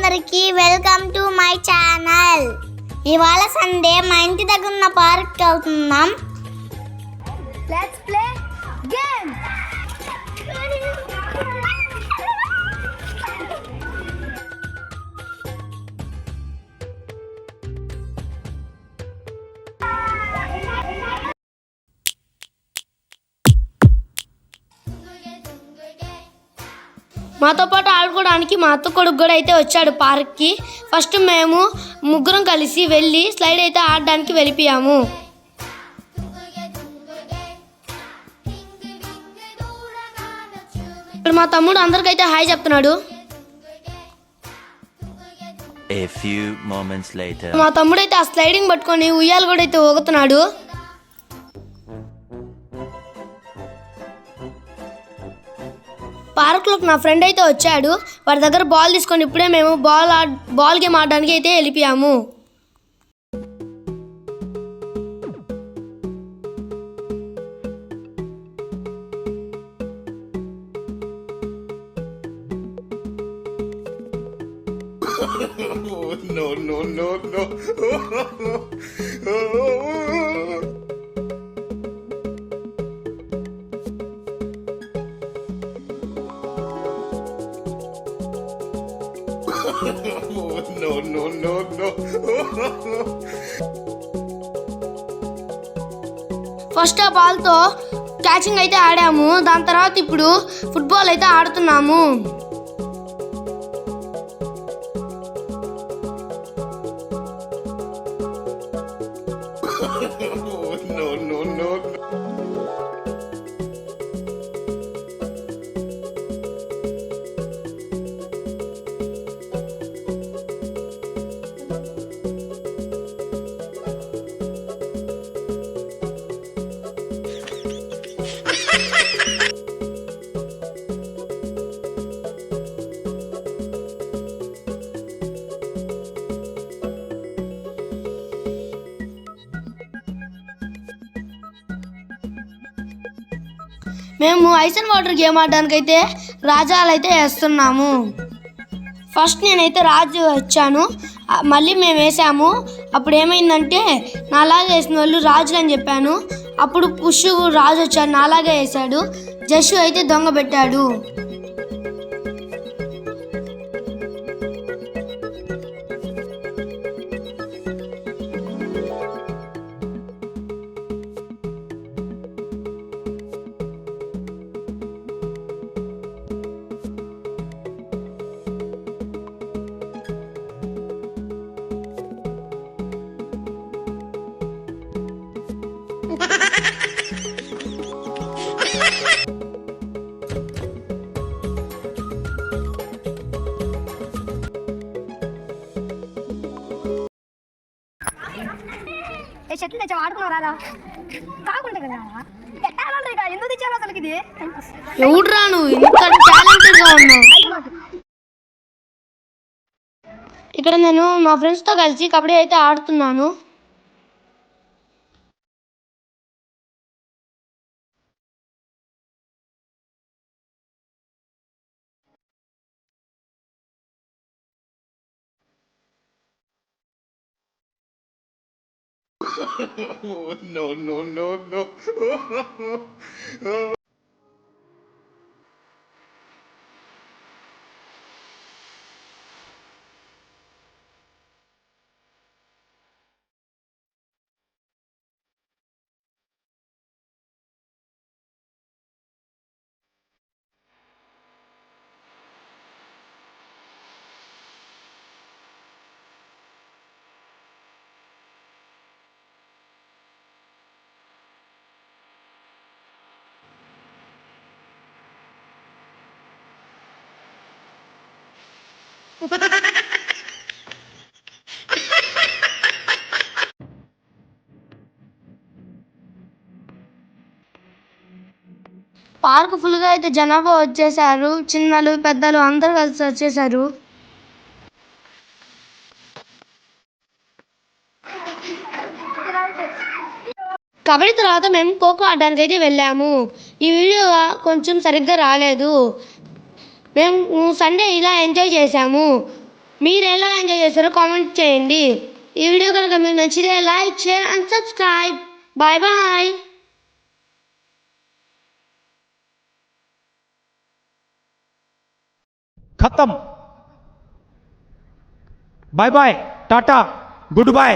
అందరికి welcome to my channel. ఇవాళ Sunday మా ఇంటి దగ్గర ఉన్న పార్క్ వెళ్తున్నాం. Let's play game. మాతో పాటు ఆడుకోవడానికి మా అత్త కొడుకు కూడా అయితే వచ్చాడు పార్క్కి. ఫస్ట్ మేము ముగ్గురం కలిసి వెళ్ళి స్లైడ్ అయితే ఆడడానికి వెళ్ళిపోయాము. ఇప్పుడు మా తమ్ముడు అందరికైతే హాయ్ చెప్తున్నాడు. మా తమ్ముడు అయితే ఆ స్లైడింగ్ పట్టుకొని ఉయ్యాలు కూడా అయితే ఊగుతున్నాడు. పార్క్లోకి నా ఫ్రెండ్ అయితే వచ్చాడు. వాడి దగ్గర బాల్ తీసుకొని ఇప్పుడే మేము బాల్ గేమ్ ఆడడానికి అయితే వెళ్ళిపోయాము. ఫస్ట్ ఆ బాల్తో క్యాచింగ్ అయితే ఆడాము. దాని తర్వాత ఇప్పుడు ఫుట్బాల్ అయితే ఆడుతున్నాము. మేము ఐస్ అండ్ వాటర్ గేమ్ ఆడడానికి అయితే రాజాలు అయితే వేస్తున్నాము. ఫస్ట్ నేనైతే రాజు వచ్చాను, మళ్ళీ మేము వేసాము. అప్పుడు ఏమైందంటే నాలాగే వేసిన వాళ్ళు రాజులు అని చెప్పాను. అప్పుడు పుష్ రాజు వచ్చాడు, నాలాగే వేసాడు. జస్సు అయితే దొంగ పెట్టాడు. చెట్లు తెచ్చా ఆడుకున్నావు రాదా కాకుండా కదా ఎందుకు తెచ్చాను అసలు ఇది ఎవడు రాను ఇంత టాలెంటెడ్ గా ఉన్నావు. ఇక్కడ నేను మా ఫ్రెండ్స్ తో కలిసి కబడ్డీ అయితే ఆడుతున్నాను. No. పార్క్ ఫుల్గా అయితే జనాభా వచ్చేసారు. చిన్నలు పెద్దలు అందరూ కలిసి వచ్చేసారు. కబడ్డీ తర్వాత మేము ఖోఖో ఆడడానికి అయితే వెళ్ళాము. ఈ వీడియో కొంచెం సరిగ్గా రాలేదు. మేము సండే ఇలా ఎంజాయ్ చేసాము. మీరు ఎలా ఎంజాయ్ చేశారో కామెంట్ చేయండి. ఈ వీడియో కనుక మీకు నచ్చితే like, share and subscribe. Bye bye. खत्म. Bye bye, ta-ta, good bye.